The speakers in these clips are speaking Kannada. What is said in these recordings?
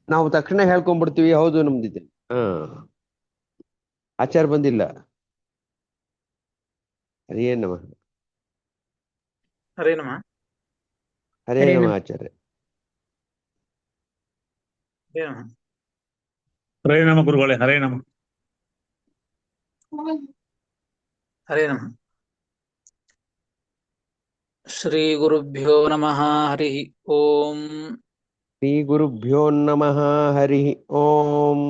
ನಾವು ತಕ್ಷಣ ಹೇಳ್ಕೊಂಡ್ಬಿಡ್ತೀವಿ, ಹೌದು ನಮ್ದಿದೆ. ಹಾ, ಆಚಾರ ಬಂದಿಲ್ಲ. ಹರೇ ನಮಃ. ಹರೇ ನಮಃ. ಹರೇ ನಮಃ ಆಚಾರ್ಯ. ಹರೇ ನಮಃ. ಹರೇ ನಮ ಗುರುಗಳೇ, ಹರೇ ನಮ. ಹರೇ ನಮಃ. ಶ್ರೀ ಗುರುಭ್ಯೋ ನಮಃ. ಹರಿ ಓಂ. ಶ್ರೀ ಗುರುಭ್ಯೋ ನಮಃ. ಹರಿ ಓಂ.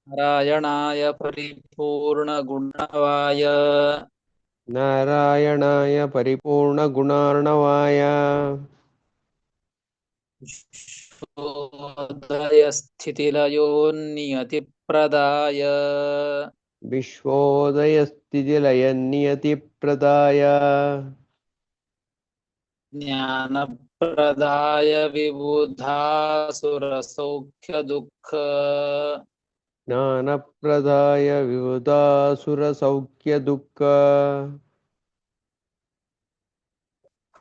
ನಾರಾಯಣಾಯ ಪರಿಪೂರ್ಣ ಗುಣವಾಯ ನಾರಾಯಣಾಯ ಪರಿಪೂರ್ಣ ಗುಣಾರ್ಣವಾಯ ಶೋದಯ ಸ್ಥಿತಿಲಯೋ ನಿಯತಿ ಪ್ರದಾಯ ವಿಶ್ವೋದಯ ಸ್ಥಿತಿ ಲಯ ನಿಯತಿ ಪ್ರದಾಯ ಜ್ಞಾನ ಪ್ರದಾಯ ವಿಬುಧಾಸುರ ಸೌಖ್ಯ ದುಃಖ ಜ್ಞಾನಪ್ರದಾಯ ವಿಬುಧಾಸುರ ಸೌಖ್ಯ ದುಃಖ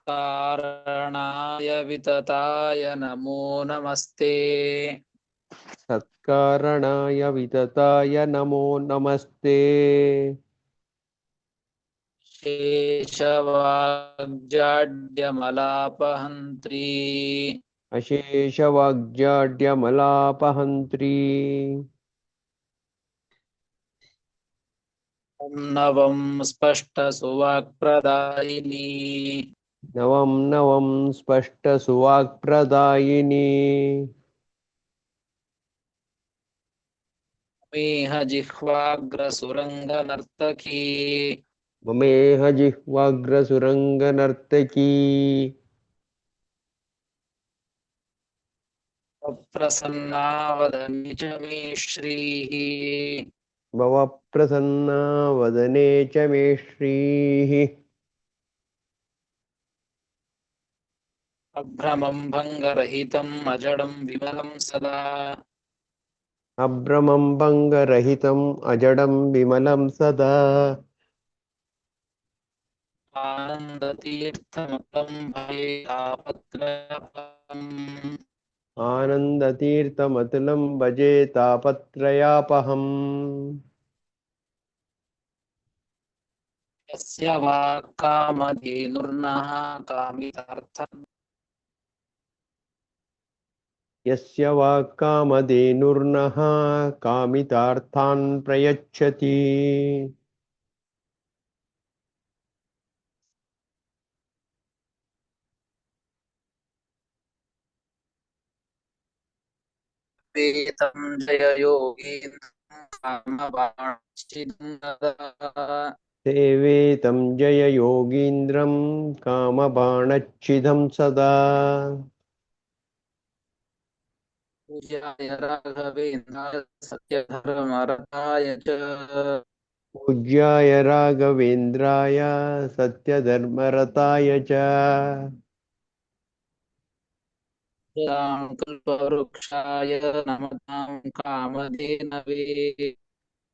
ಕಾರಣಾಯ ವಿತತಾಯ ನಮೋ ನಮಸ್ತೆ. ಸತ್ಕಾರಣಾಯ ವಿತತಾಯ ನಮೋ ನಮಸ್ತೆ. ಶೇಷವಾಗ್ಜಾಡ್ಯಮಲಾಪಹಂತ್ರಿ ಅಶೇಷವಾಗ್ಜಾಡ್ಯಮಲಾಪಹಂತ್ರೀ ನವಂ ಸ್ಪಷ್ಟ ಸುವಾಕ್ಪ್ರದಾಯಿನಿ ನವಂ ನವಂ ಸ್ಪಷ್ಟ ಸುವಾಕ್ಪ್ರದಾಯಿನಿ ಮೇಹ ಜಿಹ್ವಾಗ್ರ ಸುರಂಗನರ್ತಕೀ ಮಮೇಹ ಜಿಹ್ವಾಗ್ರಸುರಂಗನರ್ತಕೀ ಪ್ರಸನ್ನಾ ವದನಿ ಚ ಮೇ ಶ್ರೀಃ. ಭವ ಪ್ರಸನ್ನಾ ವದನೆ ಚ ಮೇ ಶ್ರೀಃ. ಅಭ್ರಮಂ ಭಂಗರಹಿತಂ ಅಜಡಂ ವಿಮಲಂ ಸದಾ ಅಭ್ರಮಂ ಭಂಗರಹಿತಂ ಅಜಡಂ ವಿಮಲಂ ಸದಾ ಆನಂದತೀರ್ಥಮತಂ ಭಜೆ ತಾಪತ್ರಯಾಪಹಂ. ಆನಂದತೀರ್ಥಮತುಲಂ ಭಜೆ ತಾಪತ್ರಯಾಪಹಂ. ಯಸ್ಯ ವಾಕ್ಕಾಮಧೇನುರ್ನಃ ಕಾಮಿತಾರ್ಥಂ ಯಸ್ಯ ವಾಕ್ಕಾಮಧೇನುರ್ನಃ ಕಾಮಿತಾರ್ಥಾನ್ ಪ್ರಯಚ್ಛತಿ. ವೇತಂ ಜಯ ಯೋಗೀಂದ್ರಂ ಕಾಮವಾಂಛಿತಂ ನದಾ. ಸೇವೆ तं ಜಯ ಯೋಗೀಂದ್ರಂ ಕಾಮಬಾಣಚ್ಛಿದಂ ಸದಾ. ಪೂಜ್ಯಾಯ ರಾಘವೇಂದ್ರಾಯ ಸತ್ಯಧರ್ಮರತಾಯ ಚ ಪೂಜ್ಯಾಯ ರಾಘವೇಂದ್ರಾಯ ಸತ್ಯಧರ್ಮರತಾಯ ಚ ಕಲ್ಪವೃಕ್ಷಾಯ ನಮತಾಂ ಕಾಮಧೇನವೇ.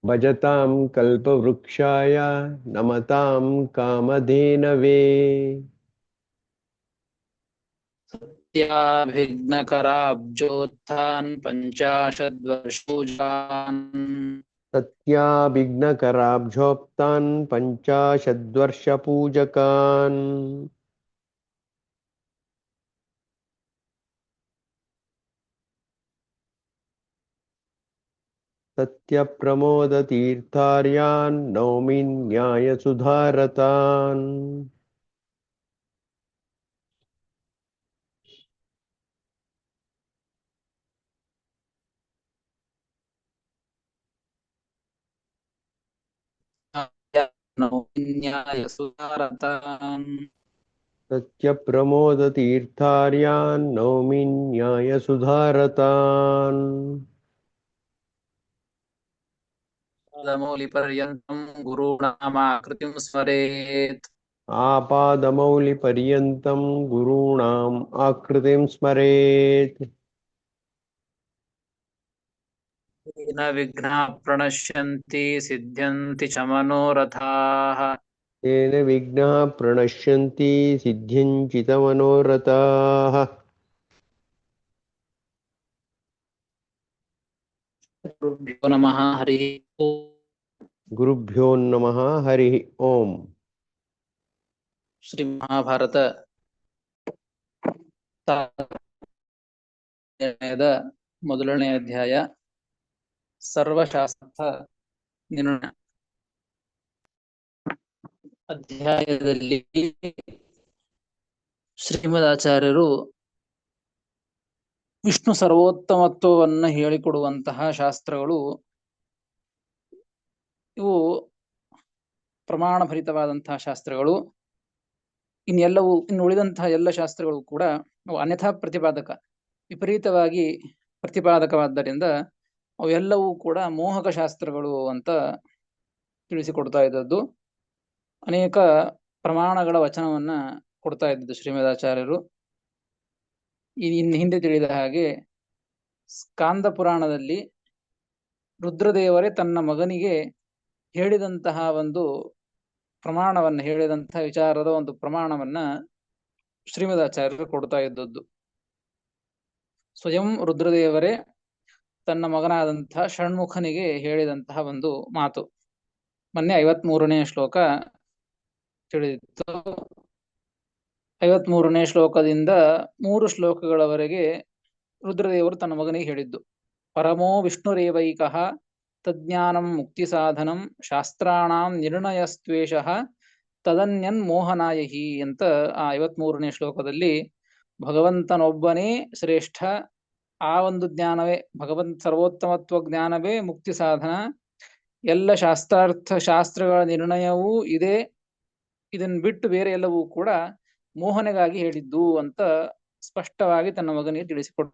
ಭಜತಾಂ ಕಲ್ಪವೃಕ್ಷಾಯ ನಮತಾಂ ಕಾಮಧೇನವೇ. ಸತ್ಯಾಭಿಘ್ನಕರಾಬ್ಜೋತ್ಥಾನ್ ಪಂಚಾಶದ್ವರ್ಷೂಜಾನ್ ಸತ್ಯಾಭಿಘ್ನಕರಾಬ್ಜೋತ್ಥಾನ್ ಪಂಚಾಶದ್ವರ್ಷಪೂಜಕಾನ್ ಸತ್ಯಪ್ರಮೋದತೀರ್ಥಾರ್ಯಾನ್ ನೌಮಿ ನ್ಯಾಯಸುಧಾರತಾನ್. ನ್ಯಾಯ ಸುಧಾರತಾನ್. ಸತ್ಯಪ್ರಮೋದತೀರ್ಥಾರ್ಯಾನ್ ನೌಮಿ ನ್ಯಾಯಸುಧಾರತಾನ್. ಪಾದಮೌಲಿಪರ್ಯಂತಂ ಗುರುಣಾಮಾಕೃತಿಂ ಸ್ಮರೇತ್. ಆಪಾದಮೌಲಿಪರ್ಯಂತಂ ಗುರುಣಾಂ ಆಕೃತಿಂ ಸ್ಮರೇತ್. ತೇನ ವಿಘ್ನಾಃ ಪ್ರಣಶ್ಯಂತಿ ಸಿದ್ಧ್ಯಂತಿ ಚ ಮನೋರಥಾಃ. ತೇನ ವಿಘ್ನಾಃ ಪ್ರಣಶ್ಯಂತಿ ಸಿದ್ಧ್ಯಂಚಿತ ಮನೋರಥಾಃ. ಗುರುಭ್ಯೋ ನಮಃ ಹರಿ ಓಂ. ಗುರುಭ್ಯೋ ನಮಃ ಹರಿ ಓಂ. ಶ್ರೀ ಮಹಾಭಾರತ ಮೊದಲನೇ ಅಧ್ಯಾಯ ಸರ್ವಶಾಸ್ತ್ರ ನಿರ್ಣಯ. ಅಧ್ಯಾಯದಲ್ಲಿ ಶ್ರೀಮದಾಚಾರ್ಯರು ವಿಷ್ಣು ಸರ್ವೋತ್ತಮತ್ವವನ್ನು ಹೇಳಿಕೊಡುವಂತಹ ಶಾಸ್ತ್ರಗಳು ಇವು ಪ್ರಮಾಣ ಭರಿತವಾದಂತಹ ಶಾಸ್ತ್ರಗಳು. ಇನ್ನು ಉಳಿದಂತಹ ಎಲ್ಲ ಶಾಸ್ತ್ರಗಳು ಕೂಡ ಅವು ಅನ್ಯಥಾ ಪ್ರತಿಪಾದಕ, ವಿಪರೀತವಾಗಿ ಪ್ರತಿಪಾದಕವಾದ್ದರಿಂದ ಅವೆಲ್ಲವೂ ಕೂಡ ಮೋಹಕ ಶಾಸ್ತ್ರಗಳು ಅಂತ ತಿಳಿಸಿಕೊಡ್ತಾ ಇದ್ದದ್ದು. ಅನೇಕ ಪ್ರಮಾಣಗಳ ವಚನವನ್ನ ಕೊಡ್ತಾ ಇದ್ದದ್ದು ಶ್ರೀಮದಾಚಾರ್ಯರು. ಇನ್ನು ಹಿಂದೆ ತಿಳಿದ ಹಾಗೆ ಸ್ಕಾಂದ ಪುರಾಣದಲ್ಲಿ ರುದ್ರದೇವರೇ ತನ್ನ ಮಗನಿಗೆ ಹೇಳಿದಂತಹ ಒಂದು ಪ್ರಮಾಣವನ್ನ, ಹೇಳಿದಂತಹ ವಿಚಾರದ ಒಂದು ಪ್ರಮಾಣವನ್ನ ಶ್ರೀಮದಾಚಾರ್ಯರು ಕೊಡ್ತಾ ಇದ್ದದ್ದು. ಸ್ವಯಂ ರುದ್ರದೇವರೇ ತನ್ನ ಮಗನಾದಂತಹ ಷಣ್ಮುಖನಿಗೆ ಹೇಳಿದಂತಹ ಒಂದು ಮಾತು. ಮೊನ್ನೆ 53ನೇ ಶ್ಲೋಕ ತಿಳಿದಿತ್ತು. 53ನೇ ಶ್ಲೋಕದಿಂದ 3 ಶ್ಲೋಕಗಳವರೆಗೆ ರುದ್ರದೇವರು ತನ್ನ ಮಗನಿಗೆ ಹೇಳಿದ್ದು. ಪರಮೋ ವಿಷ್ಣುರೇವೈಕಃ ತಜ್ಞಾನಂ ಮುಕ್ತಿ ಸಾಧನಂ ಶಾಸ್ತ್ರಾಣಾಂ ನಿರ್ಣಯಸ್ತ್ವೇಷಃ ತದನ್ಯನ್ ಮೋಹನಾಯಹಿ ಅಂತ ಆ 53ನೇ ಶ್ಲೋಕದಲ್ಲಿ ಭಗವಂತನೊಬ್ಬನೇ ಶ್ರೇಷ್ಠ, ಆ ಒಂದು ಜ್ಞಾನವೇ ಭಗವಂತ ಸರ್ವೋತ್ತಮತ್ವ ಜ್ಞಾನವೇ ಮುಕ್ತಿ ಸಾಧನ, ಎಲ್ಲ ಶಾಸ್ತ್ರಗಳ ನಿರ್ಣಯವೂ ಇದೆ, ಇದನ್ನು ಬಿಟ್ಟು ಬೇರೆ ಎಲ್ಲವೂ ಕೂಡ ಮೋಹನೆಗಾಗಿ ಹೇಳಿದ್ದು ಅಂತ ಸ್ಪಷ್ಟವಾಗಿ ತನ್ನ ಮಗನಿಗೆ ತಿಳಿಸಿಕೊಡ.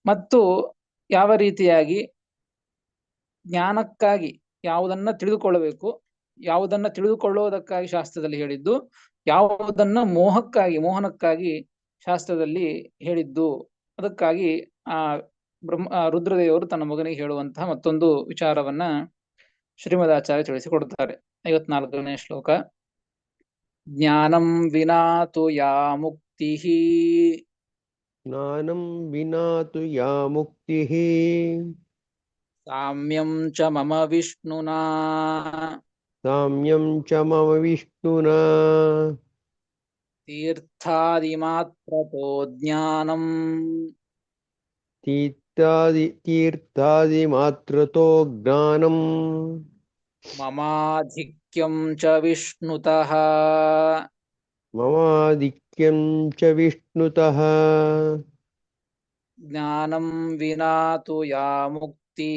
ಮತ್ತು ಯಾವ ರೀತಿಯಾಗಿ ಜ್ಞಾನಕ್ಕಾಗಿ ಯಾವುದನ್ನ ತಿಳಿದುಕೊಳ್ಳಬೇಕು, ಯಾವುದನ್ನ ತಿಳಿದುಕೊಳ್ಳುವುದಕ್ಕಾಗಿ ಶಾಸ್ತ್ರದಲ್ಲಿ ಹೇಳಿದ್ದು, ಯಾವುದನ್ನ ಮೋಹನಕ್ಕಾಗಿ ಶಾಸ್ತ್ರದಲ್ಲಿ ಹೇಳಿದ್ದು, ಅದಕ್ಕಾಗಿ ಆ ರುದ್ರದೇವರು ತನ್ನ ಮಗನಿಗೆ ಹೇಳುವಂತಹ ಮತ್ತೊಂದು ವಿಚಾರವನ್ನ ಶ್ರೀಮದಾಚಾರ್ಯ ತಿಳಿಸಿಕೊಡುತ್ತಾರೆ. 54ನೇ ಶ್ಲೋಕ. ಜ್ಞಾನಂ ವಿನಾತು ಯಾ ಮುಕ್ತಿ ಜ್ಞಾನಂ ವಿನಾ ತು ಯಾ ಮುಕ್ತಿಃ ಸಾಮ್ಯಂ ಚ ಮಮ ವಿಷ್ಣುನಾ ಸಾಮ್ಯಂ ಚ ಮಮ ವಿಷ್ಣುನಾ ತೀರ್ಥಾದಿಮಾತ್ರತೋ ಜ್ಞಾನಂ ತೀರ್ಥಾದಿ ಮಾತ್ರತೋ ಜ್ಞಾನಂ ಮಮಾಧಿಕ್ಯಂ ಚ ವಿಷ್ಣುತಃ ಮಮಾಧಿಕ್ಯಂ ಚ ವಿಷ್ಣುತಃ ಜ್ಞಾನಂ ವಿನಾ ತು ಯಾ ಮುಕ್ತಿ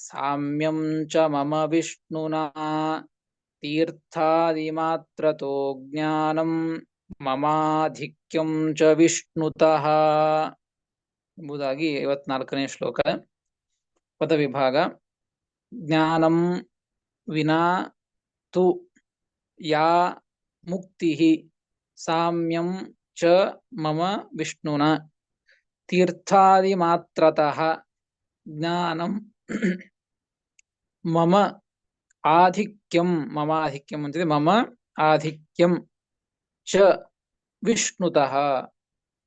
ಸಾಮ್ಯಂ ಚ ಮಮ ವಿಷ್ಣುನಾ ತೀರ್ಥಾದಿಮಾತ್ರತೋ ಜ್ಞಾನಂ ಮಮಾಧಿಕ್ಯಂ ಚ ವಿಷ್ಣುತಃ ಎಂಬುದಾಗಿ 54ನೇ ಶ್ಲೋಕ. ಪದವಿಭಾಗ. ಜ್ಞಾನಂ ವಿನಾ ತು ಯಾ ಮುಕ್ತಿ ಸಾಮ್ಯಂ ಚ ಮಮ ವಿಷ್ಣುನಾ ತೀರ್ಥಾದಿಮಾತ್ರತಃ ಜ್ಞಾನಂ ಮಮ ಆಧಿಕ್ಯಂ ಅಂತಿದೆ, ಮಮ ಆಧಿಕ್ಯಂ ಚ ವಿಷ್ಣುತಃ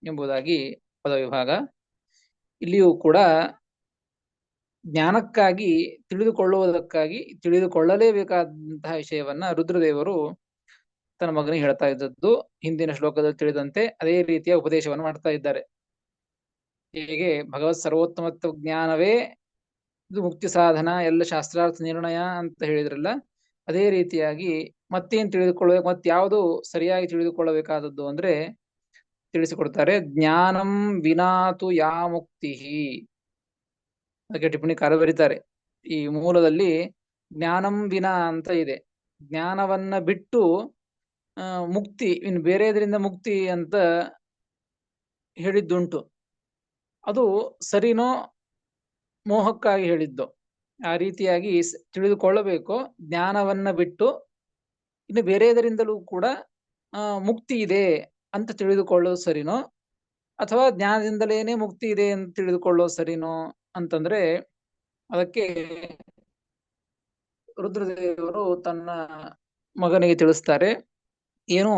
ಎಂಬುದಾಗಿ ಪದವಿಭಾಗ. ಇಲ್ಲಿಯೂ ಕೂಡ ಜ್ಞಾನಕ್ಕಾಗಿ, ತಿಳಿದುಕೊಳ್ಳುವುದಕ್ಕಾಗಿ, ತಿಳಿದುಕೊಳ್ಳಲೇಬೇಕಾದಂತಹ ವಿಷಯವನ್ನ ರುದ್ರದೇವರು ತನ್ನ ಮಗನಿಗೆ ಹೇಳ್ತಾ ಇದ್ದದ್ದು. ಹಿಂದಿನ ಶ್ಲೋಕದಲ್ಲಿ ತಿಳಿದಂತೆ ಅದೇ ರೀತಿಯ ಉಪದೇಶವನ್ನು ಮಾಡ್ತಾ ಇದ್ದಾರೆ. ಹೇಗೆ ಭಗವತ್ ಸರ್ವೋತ್ತಮತ್ವ ಜ್ಞಾನವೇ ಇದು ಮುಕ್ತಿ ಸಾಧನ, ಎಲ್ಲ ಶಾಸ್ತ್ರಾರ್ಥ ನಿರ್ಣಯ ಅಂತ ಹೇಳಿದ್ರಲ್ಲ, ಅದೇ ರೀತಿಯಾಗಿ ಮತ್ತೇನು ತಿಳಿದುಕೊಳ್ಳಬೇಕು, ಮತ್ಯಾವುದು ಸರಿಯಾಗಿ ತಿಳಿದುಕೊಳ್ಳಬೇಕಾದದ್ದು ಅಂದ್ರೆ ತಿಳಿಸಿಕೊಡ್ತಾರೆ. ಜ್ಞಾನಂ ವಿನಾತು ಯಾ ಮುಕ್ತಿ. ಅದಕ್ಕೆ ಟಿಪ್ಪಣಿಕಾರ ಬರೀತಾರೆ, ಈ ಮೂಲದಲ್ಲಿ ಜ್ಞಾನಂ ವಿನಾ ಅಂತ ಇದೆ, ಜ್ಞಾನವನ್ನ ಬಿಟ್ಟು ಮುಕ್ತಿ, ಇನ್ನು ಬೇರೆದರಿಂದ ಮುಕ್ತಿ ಅಂತ ಹೇಳಿದ್ದುಂಟು. ಅದು ಸರಿನೋ ಮೋಹಕ್ಕಾಗಿ ಹೇಳಿದ್ದು? ಆ ರೀತಿಯಾಗಿ ತಿಳಿದುಕೊಳ್ಳಬೇಕು. ಜ್ಞಾನವನ್ನ ಬಿಟ್ಟು ಇನ್ನು ಬೇರೆದರಿಂದಲೂ ಕೂಡ ಮುಕ್ತಿ ಇದೆ ಅಂತ ತಿಳಿದುಕೊಳ್ಳೋದು ಸರಿನೋ, ಅಥವಾ ಜ್ಞಾನದಿಂದಲೇನೆ ಮುಕ್ತಿ ಇದೆ ಅಂತ ತಿಳಿದುಕೊಳ್ಳೋದು ಸರಿನೋ ಅಂತಂದ್ರೆ, ಅದಕ್ಕೆ ರುದ್ರದೇವರು ತನ್ನ ಮಗನಿಗೆ ತಿಳಿಸ್ತಾರೆ. ಏನು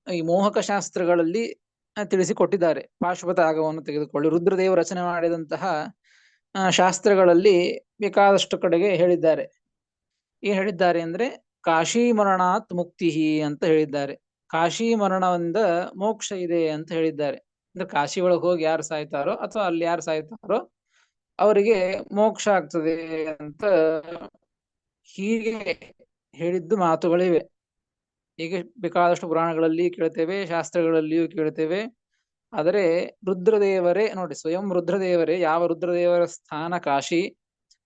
ಈ ಮೋಹಕ ಶಾಸ್ತ್ರಗಳಲ್ಲಿ ತಿಳಿಸಿಕೊಟ್ಟಿದ್ದಾರೆ. ಪಾಶುಪತ ಆಗಮವನ್ನು ತೆಗೆದುಕೊಳ್ಳಿ. ರುದ್ರದೇವರು ರಚನೆ ಮಾಡಿದಂತಹ ಶಾಸ್ತ್ರಗಳಲ್ಲಿ ಬೇಕಾದಷ್ಟು ಕಡೆಗೆ ಹೇಳಿದ್ದಾರೆ. ಏನ್ ಹೇಳಿದ್ದಾರೆ ಅಂದ್ರೆ ಕಾಶಿ ಮರಣಾತ್ ಮುಕ್ತಿ ಅಂತ ಹೇಳಿದ್ದಾರೆ. ಕಾಶಿ ಮರಣದಿಂದ ಮೋಕ್ಷ ಇದೆ ಅಂತ ಹೇಳಿದ್ದಾರೆ. ಅಂದ್ರೆ ಕಾಶಿ ಒಳಗೆ ಹೋಗಿ ಯಾರು ಸಾಯ್ತಾರೋ ಅಥವಾ ಅಲ್ಲಿ ಯಾರು ಸಾಯ್ತಾರೋ ಅವರಿಗೆ ಮೋಕ್ಷ ಆಗ್ತದೆ ಅಂತ ಹೀಗೆ ಹೇಳಿದ್ದು ಮಾತುಗಳಿವೆ. ಹೀಗೆ ಬೇಕಾದಷ್ಟು ಪುರಾಣಗಳಲ್ಲಿ ಕೇಳ್ತೇವೆ, ಶಾಸ್ತ್ರಗಳಲ್ಲಿಯೂ ಕೇಳ್ತೇವೆ. ಆದರೆ ರುದ್ರದೇವರೇ ನೋಡಿ, ಸ್ವಯಂ ರುದ್ರದೇವರೇ, ಯಾವ ರುದ್ರದೇವರ ಸ್ಥಾನ ಕಾಶಿ,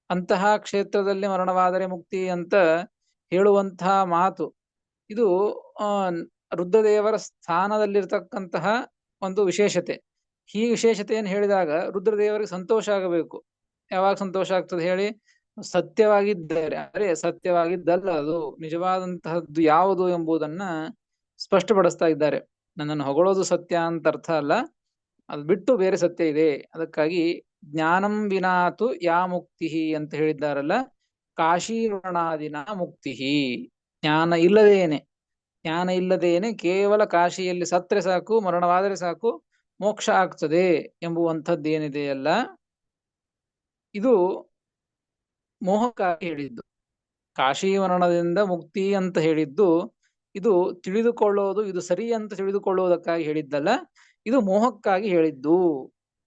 ಅಂತಹ ಕ್ಷೇತ್ರದಲ್ಲಿ ಮರಣವಾದರೆ ಮುಕ್ತಿ ಅಂತ ಹೇಳುವಂತಹ ಮಾತು ಇದು ರುದ್ರದೇವರ ಸ್ಥಾನದಲ್ಲಿರ್ತಕ್ಕಂತಹ ಒಂದು ವಿಶೇಷತೆ. ಈ ವಿಶೇಷತೆಯನ್ನು ಹೇಳಿದಾಗ ರುದ್ರದೇವರಿಗೆ ಸಂತೋಷ ಆಗಬೇಕು. ಯಾವಾಗ ಸಂತೋಷ ಆಗ್ತದೆ ಹೇಳಿ? ಸತ್ಯವಾಗಿದ್ದಾರೆ, ಅಂದ್ರೆ ಸತ್ಯವಾಗಿದ್ದಲ್ಲ, ಅದು ನಿಜವಾದಂತಹದ್ದು ಯಾವುದು ಎಂಬುದನ್ನ ಸ್ಪಷ್ಟಪಡಿಸ್ತಾ ಇದ್ದಾರೆ. ನನ್ನನ್ನು ಹೊಗಳೋದು ಸತ್ಯ ಅಂತ ಅರ್ಥ ಅಲ್ಲ, ಅದು ಬಿಟ್ಟು ಬೇರೆ ಸತ್ಯ ಇದೆ. ಅದಕ್ಕಾಗಿ ಜ್ಞಾನಂ ವಿನಾತು ಯಾ ಮುಕ್ತಿ ಅಂತ ಹೇಳಿದ್ದಾರಲ್ಲ, ಕಾಶಿ ಮರಣಾದಿನ ಮುಕ್ತಿ. ಜ್ಞಾನ ಇಲ್ಲದೇನೆ ಕೇವಲ ಕಾಶಿಯಲ್ಲಿ ಸತ್ರೆ ಸಾಕು, ಮರಣವಾದರೆ ಸಾಕು, ಮೋಕ್ಷ ಆಗ್ತದೆ ಎಂಬುವಂಥದ್ದೇನಿದೆಯಲ್ಲ, ಇದು ಮೋಹಕ್ಕಾಗಿ ಹೇಳಿದ್ದು. ಕಾಶಿ ಮರಣದಿಂದ ಮುಕ್ತಿ ಅಂತ ಹೇಳಿದ್ದು ಇದು ತಿಳಿದುಕೊಳ್ಳೋದು, ಇದು ಸರಿ ಅಂತ ತಿಳಿದುಕೊಳ್ಳುವುದಕ್ಕಾಗಿ ಹೇಳಿದ್ದಲ್ಲ, ಇದು ಮೋಹಕ್ಕಾಗಿ ಹೇಳಿದ್ದು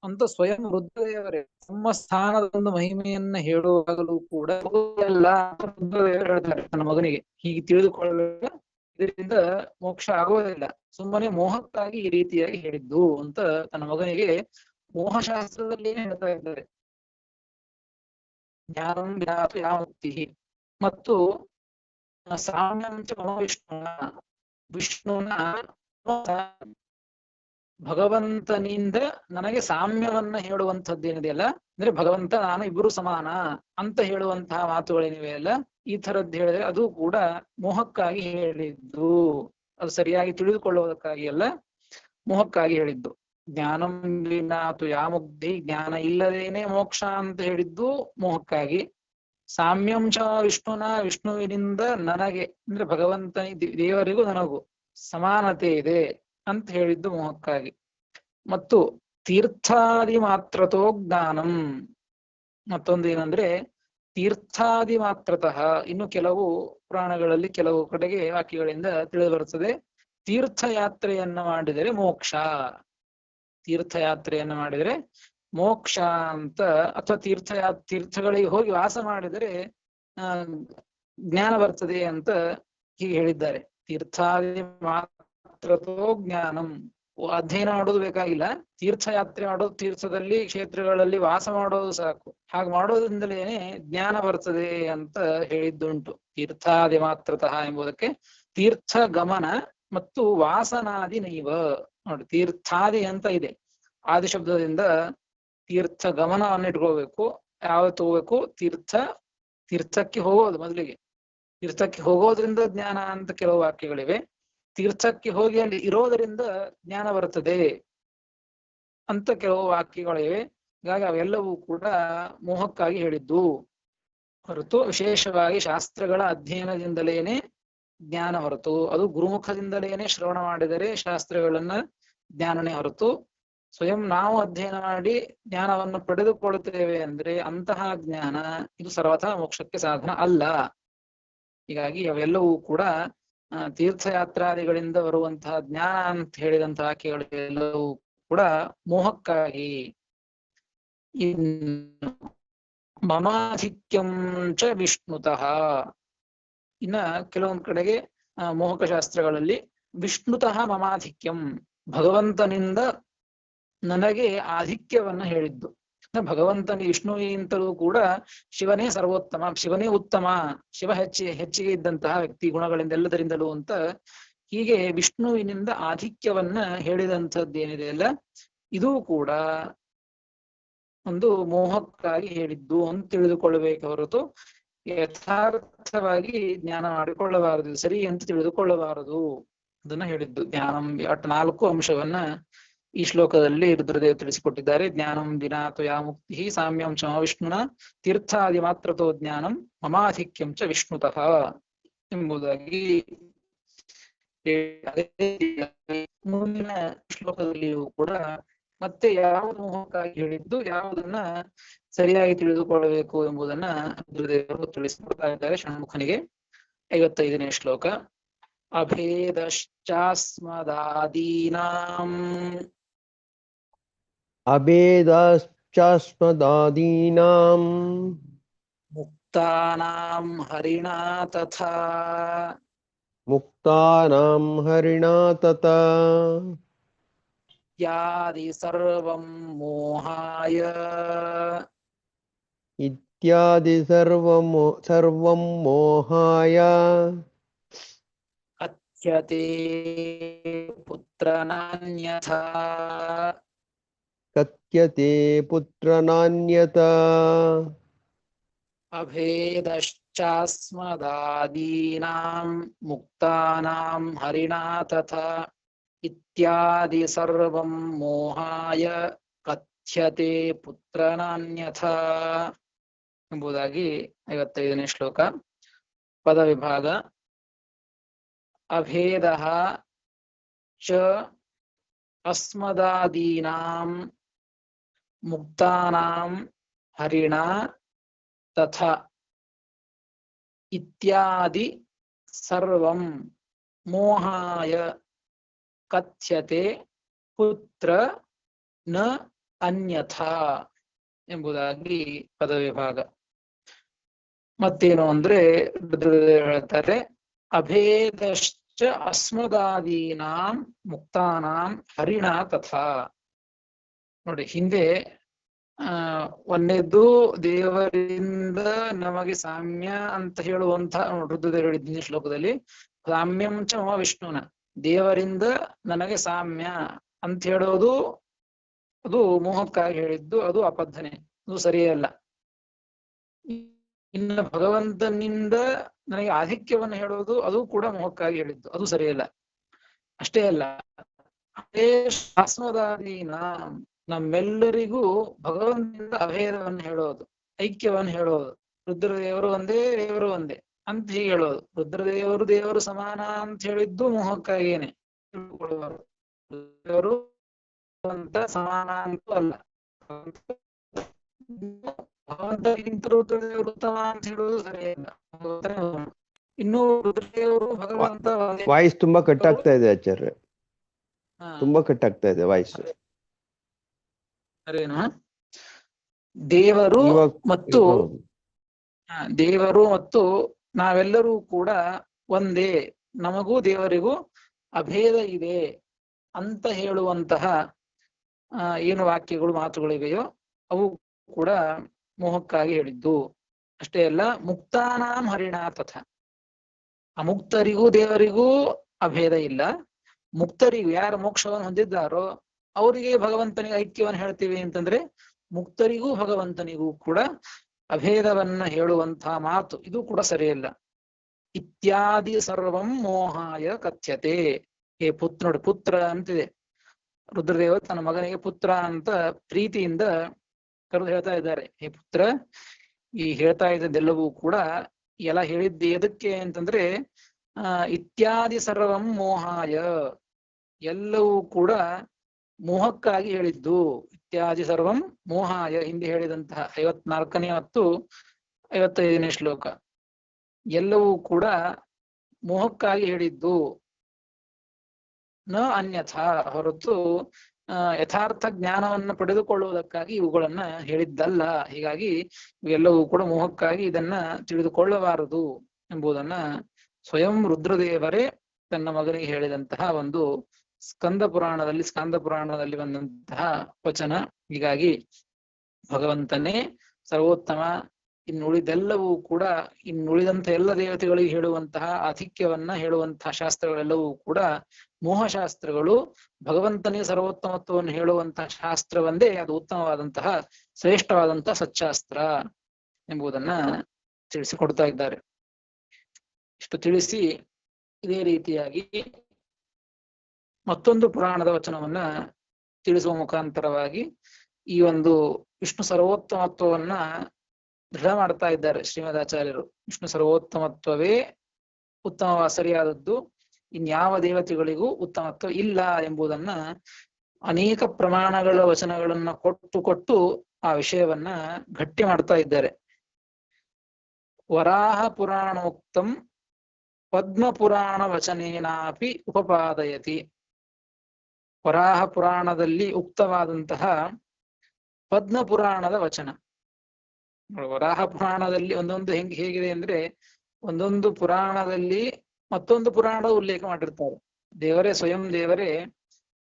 ಅಂತ ಸ್ವಯಂ ರುದ್ರದೇವರೇ ತಮ್ಮ ಸ್ಥಾನದ ಒಂದು ಮಹಿಮೆಯನ್ನ ಹೇಳುವಾಗಲೂ ಕೂಡ ರುದ್ರದೇವರು ಹೇಳ್ತಾರೆ ನನ್ನ ಮಗನಿಗೆ, ಹೀಗೆ ತಿಳಿದುಕೊಳ್ಳಬೇಕ, ಇದರಿಂದ ಮೋಕ್ಷ ಆಗೋದಿಲ್ಲ, ಸುಮ್ಮನೆ ಮೋಹಕ್ಕಾಗಿ ಈ ರೀತಿಯಾಗಿ ಹೇಳಿದ್ದು ಅಂತ ತನ್ನ ಮಗನಿಗೆ ಮೋಹಶಾಸ್ತ್ರದಲ್ಲಿ ಹೇಳ್ತಾ ಇದ್ದಾರೆ. ಜ್ಞಾನಂ ವಿನಾತು ಯಾ ಮುಕ್ತಿ ಮತ್ತು ಸಾಮ್ಯಂಚ ವಿಷ್ಣುನ ಭಗವಂತನಿಂದ ನನಗೆ ಸಾಮ್ಯವನ್ನ ಹೇಳುವಂಥದ್ದೇನಿದೆಯಲ್ಲ, ಅಂದ್ರೆ ಭಗವಂತ ನಾನು ಇಬ್ಬರು ಸಮಾನ ಅಂತ ಹೇಳುವಂತಹ ಮಾತುಗಳೇನಿವೆಯಲ್ಲ, ಈ ತರದ್ದು ಹೇಳಿದ್ರೆ ಅದು ಕೂಡ ಮೋಹಕ್ಕಾಗಿ ಹೇಳಿದ್ದು. ಅದು ಸರಿಯಾಗಿ ತಿಳಿದುಕೊಳ್ಳುವುದಕ್ಕಾಗಿ ಅಲ್ಲ, ಮೋಹಕ್ಕಾಗಿ ಹೇಳಿದ್ದು. ಜ್ಞಾನಂ ವಿನಾತು ಯಾ ಮುಕ್ತಿ, ಜ್ಞಾನ ಇಲ್ಲದೇನೆ ಮೋಕ್ಷ ಅಂತ ಹೇಳಿದ್ದು ಮೋಹಕ್ಕಾಗಿ. ಸಾಮ್ಯಂಶ ವಿಷ್ಣುನ, ವಿಷ್ಣುವಿನಿಂದ ನನಗೆ ಅಂದ್ರೆ ಭಗವಂತನ ದೇವರಿಗೂ ನನಗೂ ಸಮಾನತೆ ಇದೆ ಅಂತ ಹೇಳಿದ್ದು ಮೋಹಕ್ಕಾಗಿ. ಮತ್ತು ತೀರ್ಥಾದಿ ಮಾತ್ರತೋ ಜ್ಞಾನಂ, ಮತ್ತೊಂದು ಏನಂದ್ರೆ ತೀರ್ಥಾದಿ ಮಾತ್ರತಃ. ಇನ್ನು ಕೆಲವು ಪುರಾಣಗಳಲ್ಲಿ ಕೆಲವು ಕಡೆಗೆ ವಾಕ್ಯಗಳಿಂದ ತಿಳಿದು ಬರುತ್ತದೆ, ತೀರ್ಥಯಾತ್ರೆಯನ್ನ ಮಾಡಿದರೆ ಮೋಕ್ಷ, ತೀರ್ಥಯಾತ್ರೆಯನ್ನ ಮಾಡಿದರೆ ಮೋಕ್ಷ ಅಂತ, ಅಥವಾ ತೀರ್ಥಗಳಿಗೆ ಹೋಗಿ ವಾಸ ಮಾಡಿದರೆ ಜ್ಞಾನ ಬರ್ತದೆ ಅಂತ ಹೀಗೆ ಹೇಳಿದ್ದಾರೆ. ತೀರ್ಥಾದಿ ಮಾತ್ರತೋ ಜ್ಞಾನಂ, ಅಧ್ಯಯನ ಮಾಡೋದು ಬೇಕಾಗಿಲ್ಲ, ತೀರ್ಥಯಾತ್ರೆ ಮಾಡೋದು, ತೀರ್ಥದಲ್ಲಿ ಕ್ಷೇತ್ರಗಳಲ್ಲಿ ವಾಸ ಮಾಡೋದು ಸಾಕು. ಹಾಗೆ ಮಾಡೋದ್ರಿಂದಲೇನೆ ಜ್ಞಾನ ಬರ್ತದೆ ಅಂತ ಹೇಳಿದ್ದುಂಟು. ತೀರ್ಥಾದಿ ಮಾತ್ರತಃ ಎಂಬುದಕ್ಕೆ ತೀರ್ಥ ಗಮನ ಮತ್ತು ವಾಸನಾದಿ ನೈವ. ನೋಡಿ, ತೀರ್ಥಾದಿ ಅಂತ ಇದೆ, ಆದಿ ಶಬ್ದದಿಂದ ತೀರ್ಥ ಗಮನವನ್ನು ಇಟ್ಕೊಳ್ಬೇಕು. ಯಾವತ್ತು ಹೋಗ್ಬೇಕು? ತೀರ್ಥಕ್ಕೆ ಹೋಗೋದು ಮೊದಲಿಗೆ. ತೀರ್ಥಕ್ಕೆ ಹೋಗೋದ್ರಿಂದ ಜ್ಞಾನ ಅಂತ ಕೆಲವು ವಾಕ್ಯಗಳಿವೆ. ತೀರ್ಥಕ್ಕೆ ಹೋಗಿ ಅಲ್ಲಿ ಇರೋದರಿಂದ ಜ್ಞಾನ ಬರ್ತದೆ ಅಂತ ಕೆಲವು ವಾಕ್ಯಗಳಿವೆ. ಹೀಗಾಗಿ ಅವೆಲ್ಲವೂ ಕೂಡ ಮೋಹಕ್ಕಾಗಿ ಹೇಳಿದ್ದು ಹೊರತು ವಿಶೇಷವಾಗಿ ಶಾಸ್ತ್ರಗಳ ಅಧ್ಯಯನದಿಂದಲೇನೆ ಜ್ಞಾನ ಹೊರತು, ಅದು ಗುರುಮುಖದಿಂದಲೇನೆ ಶ್ರವಣ ಮಾಡಿದರೆ ಶಾಸ್ತ್ರಗಳನ್ನ ಜ್ಞಾನನೇ ಹೊರತು, ಸ್ವಯಂ ನಾವು ಅಧ್ಯಯನ ಮಾಡಿ ಜ್ಞಾನವನ್ನು ಪಡೆದುಕೊಳ್ಳುತ್ತೇವೆ ಅಂದ್ರೆ ಅಂತಹ ಜ್ಞಾನ ಇದು ಸರ್ವಥಾ ಮೋಕ್ಷಕ್ಕೆ ಸಾಧನ ಅಲ್ಲ. ಹೀಗಾಗಿ ಅವೆಲ್ಲವೂ ಕೂಡ ತೀರ್ಥಯಾತ್ರಾದಿಗಳಿಂದ ಬರುವಂತಹ ಜ್ಞಾನ ಅಂತ ಹೇಳಿದಂತಹ ವಾಕ್ಯಗಳೆಲ್ಲವೂ ಕೂಡ ಮೋಹಕ್ಕಾಗಿ. ಮಮಾಧಿಕ್ಯಂ ಚ ವಿಷ್ಣುತಃ. ಇನ್ನ ಕೆಲವೊಂದ್ ಕಡೆಗೆ ಮೋಹಕ ಶಾಸ್ತ್ರಗಳಲ್ಲಿ ವಿಷ್ಣುತಃ ಮಮಾಧಿಕ್ಯಂ, ಭಗವಂತನಿಂದ ನನಗೆ ಆಧಿಕ್ಯವನ್ನ ಹೇಳಿದ್ದು. ಭಗವಂತನಿಗೆ ವಿಷ್ಣುವಿಗಿಂತಲೂ ಕೂಡ ಶಿವನೇ ಸರ್ವೋತ್ತಮ, ಶಿವನೇ ಉತ್ತಮ, ಶಿವ ಹೆಚ್ಚಿಗೆ ಇದ್ದಂತಹ ವ್ಯಕ್ತಿ ಗುಣಗಳಿಂದ ಎಲ್ಲದರಿಂದಲೂ ಅಂತ ಹೀಗೆ ವಿಷ್ಣುವಿನಿಂದ ಆಧಿಕ್ಯವನ್ನ ಹೇಳಿದಂಥದ್ದೇನಿದೆ ಅಲ್ಲ, ಇದೂ ಕೂಡ ಒಂದು ಮೋಹಕ್ಕಾಗಿ ಹೇಳಿದ್ದು ಅಂತ ತಿಳಿದುಕೊಳ್ಳಬೇಕು ಹೊರತು ಯಥಾರ್ಥವಾಗಿ ಜ್ಞಾನ ಮಾಡಿಕೊಳ್ಳಬಾರದು, ಸರಿ ಅಂತ ತಿಳಿದುಕೊಳ್ಳಬಾರದು. ಅದನ್ನ ಹೇಳಿದ್ದು ಜ್ಞಾನಂ. 4 ಅಂಶವನ್ನ ಈ ಶ್ಲೋಕದಲ್ಲಿ ರುದ್ರದೇವ್ ತಿಳಿಸಿಕೊಟ್ಟಿದ್ದಾರೆ. ಜ್ಞಾನಂ ವಿನಾತು ಯಾ ಮುಕ್ತಿ, ಸಾಮ್ಯಂ ಚ ವಿಷ್ಣುನ, ತೀರ್ಥಾದಿ ಮಾತ್ರತೋ ಜ್ಞಾನಂ, ಮಮಾಧಿಕ್ಯಂ ಚ ವಿಷ್ಣುತಃ ಎಂಬುದಾಗಿ ಅದೇ ರೀತಿಯಾಗಿ ಮುಂದಿನ ಶ್ಲೋಕದಲ್ಲಿಯೂ ಕೂಡ ಮತ್ತೆ ಯಾವುದು ಮೋಹಕ್ಕಾಗಿ ಹೇಳಿದ್ದು, ಯಾವುದನ್ನ ಸರಿಯಾಗಿ ತಿಳಿದುಕೊಳ್ಳಬೇಕು ಎಂಬುದನ್ನ ರುದ್ರದೇವರು ತಿಳಿಸಿಕೊಡ್ತಾ ಇದ್ದಾರೆ ಷಣ್ಮುಖನಿಗೆ. 55ನೇ ಶ್ಲೋಕ. ಅಭೇದಶ್ಚಾಸ್ಮದಾದೀನಾಂ ಅಭೇದಾಶ್ಚಾಸ್ಮದಾದೀನಾಂ ಮುಕ್ತಾನಾಂ ಹರಿಣಾ ತಥಾ ಮುಕ್ತಾನಾಂ ಹರಿಣಾ ತಥಾ ಯಾದಿ ಸರ್ವಂ ಮೋಹಾಯ ಇತ್ಯಾದಿ ಸರ್ವಂ ಮೋಹಾಯ ಕಥ್ಯತೆ ಪುತ್ರನಾನ್ಯಥಾ ಕಥ್ಯತೆ ಪುತ್ರನಾನ್ಯತಾ ಅಭೇದಶ್ಚಾಸ್ಮದಾದೀನಾಂ ಮುಕ್ತಾನಾಂ ಹರಿಣಾ ತಥಾ ಇತ್ಯಾದಿ ಸರ್ವಂ ಮೋಹಾಯ ಕಥ್ಯತೆ ಪುತ್ರನಾನ್ಯಥಾ ಎಂಬುದಾಗಿ 55ನೇ ಶ್ಲೋಕ. ಪದವಿಭಾಗ. ಅಭೇದಃ ಚ ಅಸ್ಮದಾದೀನಾಂ ಮುಕ್ತಾನಾಂ ಹರಿಣಾ ತಥಾ ಇತ್ಯಾದಿ ಸರ್ವಂ ಮೋಹಾಯ ಕಥ್ಯತೆ ಪುತ್ರ ನ ಅನ್ಯಥಾ ಎಂಬುದಾಗಿ ಪದವಿಭಾಗ. ಮತ್ತೇನು ಅಂದ್ರೆ ಹೇಳ್ತಾರೆ, ಅಭೇದಶ್ಚ ಅಸ್ಮದಾದೀನಾಂ ಮುಕ್ತಾನಾಂ ಹರಿಣಾ ತಥಾ. ನೋಡಿ, ಹಿಂದೆ ಒಂದೇದ್ದು ದೇವರಿಂದ ನಮಗೆ ಸಾಮ್ಯ ಅಂತ ಹೇಳುವಂತ ರುದ್ರದೇವರು ಹೇಳಿದ್ದೀನಿ ಶ್ಲೋಕದಲ್ಲಿ, ಸಾಮ್ಯಂ ಚ ಮಮ ವಿಷ್ಣುನ, ದೇವರಿಂದ ನನಗೆ ಸಾಮ್ಯ ಅಂತ ಹೇಳೋದು ಅದು ಮೋಹಕ್ಕಾಗಿ ಹೇಳಿದ್ದು, ಅದು ಅಬದ್ಧನೆ, ಅದು ಸರಿಯಲ್ಲ. ಇನ್ನು ಭಗವಂತನಿಂದ ನನಗೆ ಆಧಿಕ್ಯವನ್ನು ಹೇಳೋದು ಅದು ಕೂಡ ಮೋಹಕ್ಕಾಗಿ ಹೇಳಿದ್ದು, ಅದು ಸರಿಯಲ್ಲ. ಅಷ್ಟೇ ಅಲ್ಲ, ಅದೇ ಶಾಸ್ತ್ರದಾದೀನ ನಮ್ಮೆಲ್ಲರಿಗೂ ಭಗವಂತನಿಂದ ಅಭೇದವನ್ನು ಹೇಳೋದು, ಐಕ್ಯವನ್ನು ಹೇಳೋದು, ರುದ್ರದೇವರು ಒಂದೇ ದೇವರು ಒಂದೇ ಅಂತ ಹೀಗೆ ಹೇಳೋದು. ರುದ್ರದೇವರು ದೇವರು ಸಮಾನ ಅಂತ ಹೇಳಿದ್ದು ಮೋಹಕ್ಕಾಗೇನೆ. ದೇವರು ಭಗವಂತ ಸಮಾನ ಅಂತೂ ಅಲ್ಲ, ಭಗವಂತನಿಗಿಂತ ರುದ್ರದೇವರು ಉತ್ತಮ ಅಂತ ಹೇಳೋದು ಸರಿಯಲ್ಲ. ಇನ್ನು ರುದ್ರದೇವರು ಭಗವಂತ ವಾಯ್ಸ್ ತುಂಬಾ ಕಟ್ ಆಗ್ತಾ ಇದೆ ಆಚಾರ್ಯ, ತುಂಬಾ ಕಟ್ ಆಗ್ತಾ ಇದೆ ವಾಯ್ಸ್. ಅರೇನು ದೇವರು ಮತ್ತು ನಾವೆಲ್ಲರೂ ಕೂಡ ಒಂದೇ, ನಮಗೂ ದೇವರಿಗೂ ಅಭೇದ ಇದೆ ಅಂತ ಹೇಳುವಂತಹ ಏನು ವಾಕ್ಯಗಳು ಮಾತುಗಳಿವೆಯೋ ಅವು ಕೂಡ ಮೋಹಕ್ಕಾಗಿ ಹೇಳಿದ್ದು. ಅಷ್ಟೇ ಅಲ್ಲ, ಮುಕ್ತಾನಾಂ ಹರಿಣಾ ತಥಾ, ಅಮುಕ್ತರಿಗೂ ದೇವರಿಗೂ ಅಭೇದ ಇಲ್ಲ. ಮುಕ್ತರಿಗೂ, ಯಾರು ಮೋಕ್ಷವನ್ನು ಹೊಂದಿದ್ದಾರೋ ಅವರಿಗೆ ಭಗವಂತನಿಗೆ ಐಕ್ಯವನ್ನು ಹೇಳ್ತೀವಿ ಅಂತಂದ್ರೆ, ಮುಕ್ತರಿಗೂ ಭಗವಂತನಿಗೂ ಕೂಡ ಅಭೇದವನ್ನ ಹೇಳುವಂತಹ ಮಾತು ಇದು ಕೂಡ ಸರಿಯಲ್ಲ. ಇತ್ಯಾದಿ ಸರ್ವಂ ಮೋಹಾಯ ಕಥ್ಯತೆ. ನೋಡಿ, ಪುತ್ರ ಅಂತಿದೆ, ರುದ್ರದೇವ ತನ್ನ ಮಗನಿಗೆ ಪುತ್ರ ಅಂತ ಪ್ರೀತಿಯಿಂದ ಕರೆದು ಹೇಳ್ತಾ ಇದ್ದಾರೆ. ಹೇ ಪುತ್ರ, ಈ ಹೇಳ್ತಾ ಇದ್ದದ್ದೆಲ್ಲವೂ ಕೂಡ ಎಲ್ಲ ಹೇಳಿದ್ದೆ ಎದಕ್ಕೆ ಅಂತಂದ್ರೆ, ಇತ್ಯಾದಿ ಸರ್ವಂ ಮೋಹಾಯ, ಎಲ್ಲವೂ ಕೂಡ ಮೋಹಕ್ಕಾಗಿ ಹೇಳಿದ್ದು. ಇತ್ಯಾದಿ ಸರ್ವಂ ಮೋಹಾಯ, ಹಿಂದೆ ಹೇಳಿದಂತಹ 54ನೇ ಮತ್ತು 55ನೇ ಶ್ಲೋಕ, ಎಲ್ಲವೂ ಕೂಡ ಮೋಹಕ್ಕಾಗಿ ಹೇಳಿದ್ದು, ನ ಅನ್ಯಥಾ, ಹೊರತು ಯಥಾರ್ಥ ಜ್ಞಾನವನ್ನು ಪಡೆದುಕೊಳ್ಳುವುದಕ್ಕಾಗಿ ಇವುಗಳನ್ನ ಹೇಳಿದ್ದಲ್ಲ. ಹೀಗಾಗಿ ಇವೆಲ್ಲವೂ ಕೂಡ ಮೋಹಕ್ಕಾಗಿ ಇದನ್ನ ತಿಳಿದುಕೊಳ್ಳಬಾರದು ಎಂಬುದನ್ನ ಸ್ವಯಂ ರುದ್ರದೇವರೇ ತನ್ನ ಮಗನಿಗೆ ಹೇಳಿದಂತಹ ಒಂದು ಸ್ಕಂದ ಪುರಾಣದಲ್ಲಿ ಬಂದಂತಹ ವಚನ. ಹೀಗಾಗಿ ಭಗವಂತನೇ ಸರ್ವೋತ್ತಮ. ಇನ್ನುಳಿದೆಲ್ಲವೂ ಕೂಡ, ಇನ್ನುಳಿದಂತ ಎಲ್ಲ ದೇವತೆಗಳಿಗೆ ಹೇಳುವಂತಹ ಆಧಿಕ್ಯವನ್ನ ಹೇಳುವಂತಹ ಶಾಸ್ತ್ರಗಳೆಲ್ಲವೂ ಕೂಡ ಮೋಹಶಾಸ್ತ್ರಗಳು. ಭಗವಂತನೇ ಸರ್ವೋತ್ತಮತ್ವವನ್ನು ಹೇಳುವಂತಹ ಶಾಸ್ತ್ರವೊಂದೇ ಅದು ಉತ್ತಮವಾದಂತಹ ಶ್ರೇಷ್ಠವಾದಂತಹ ಸಚ್ಚಾಸ್ತ್ರ ಎಂಬುದನ್ನ ತಿಳಿಸಿಕೊಡ್ತಾ ಇದ್ದಾರೆ. ಇಷ್ಟು ತಿಳಿಸಿ ಇದೇ ರೀತಿಯಾಗಿ ಮತ್ತೊಂದು ಪುರಾಣದ ವಚನವನ್ನ ತಿಳಿಸುವ ಮುಖಾಂತರವಾಗಿ ಈ ಒಂದು ವಿಷ್ಣು ಸರ್ವೋತ್ತಮತ್ವವನ್ನ ದೃಢ ಮಾಡ್ತಾ ಇದ್ದಾರೆ ಶ್ರೀಮದಾಚಾರ್ಯರು. ವಿಷ್ಣು ಸರ್ವೋತ್ತಮತ್ವವೇ ಉತ್ತಮ ಸರಿಯಾದದ್ದು, ಇನ್ಯಾವ ದೇವತೆಗಳಿಗೂ ಉತ್ತಮತ್ವ ಇಲ್ಲ ಎಂಬುದನ್ನ ಅನೇಕ ಪ್ರಮಾಣಗಳ ವಚನಗಳನ್ನ ಕೊಟ್ಟು ಆ ವಿಷಯವನ್ನ ಗಟ್ಟಿ ಮಾಡ್ತಾ ಇದ್ದಾರೆ. ವರಾಹ ಪುರಾಣೋಕ್ತಂ ಪದ್ಮ ಪುರಾಣ ವಚನೇನಾಪಿ ಉಪಪಾದಯತಿ. ವರಾಹ ಪುರಾಣದಲ್ಲಿ ಉಕ್ತವಾದಂತಹ ಪದ್ಮ ಪುರಾಣದ ವಚನ. ವರಾಹ ಪುರಾಣದಲ್ಲಿ ಒಂದೊಂದು ಹೇಗಿದೆ ಅಂದ್ರೆ, ಒಂದೊಂದು ಪುರಾಣದಲ್ಲಿ ಮತ್ತೊಂದು ಪುರಾಣದ ಉಲ್ಲೇಖ ಮಾಡಿರ್ತಾರೆ. ಸ್ವಯಂ ದೇವರೇ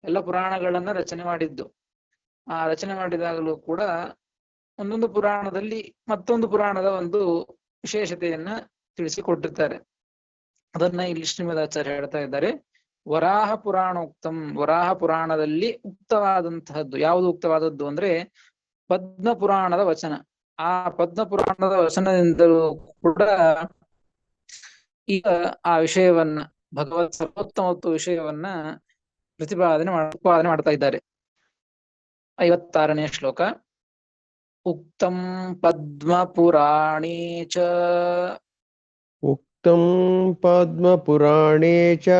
ಎಲ್ಲ ಪುರಾಣಗಳನ್ನ ರಚನೆ ಮಾಡಿದ್ದು. ಆ ರಚನೆ ಮಾಡಿದಾಗಲೂ ಕೂಡ ಒಂದೊಂದು ಪುರಾಣದಲ್ಲಿ ಮತ್ತೊಂದು ಪುರಾಣದ ಒಂದು ವಿಶೇಷತೆಯನ್ನ ತಿಳಿಸಿಕೊಟ್ಟಿರ್ತಾರೆ. ಅದನ್ನ ಇಲ್ಲಿ ಶ್ರೀಮದಾಚಾರ್ಯ ಹೇಳ್ತಾ ಇದ್ದಾರೆ. ವರಾಹ ಪುರಾಣೋಕ್ತಂ, ವರಾಹ ಪುರಾಣದಲ್ಲಿ ಉಕ್ತವಾದಂತಹದ್ದು ಯಾವುದು ಉಕ್ತವಾದದ್ದು ಅಂದ್ರೆ ಪದ್ಮ ಪುರಾಣದ ವಚನ. ಆ ಪದ್ಮ ಪುರಾಣದ ವಚನದಿಂದಲೂ ಕೂಡ ಈಗ ಆ ವಿಷಯವನ್ನ, ಭಗವತ್ ಸರ್ವೋತ್ತಮತ್ವ ವಿಷಯವನ್ನ ಪ್ರತಿಪಾದನೆ ಮಾಡ್ತಾ ಇದ್ದಾರೆ. 56ನೇ ಶ್ಲೋಕ. ಉಕ್ತಂ ಪದ್ಮ ಪುರಾಣೇ ಚ ಉಕ್ತಂ ಪದ್ಮ ಪುರಾಣೇ ಚ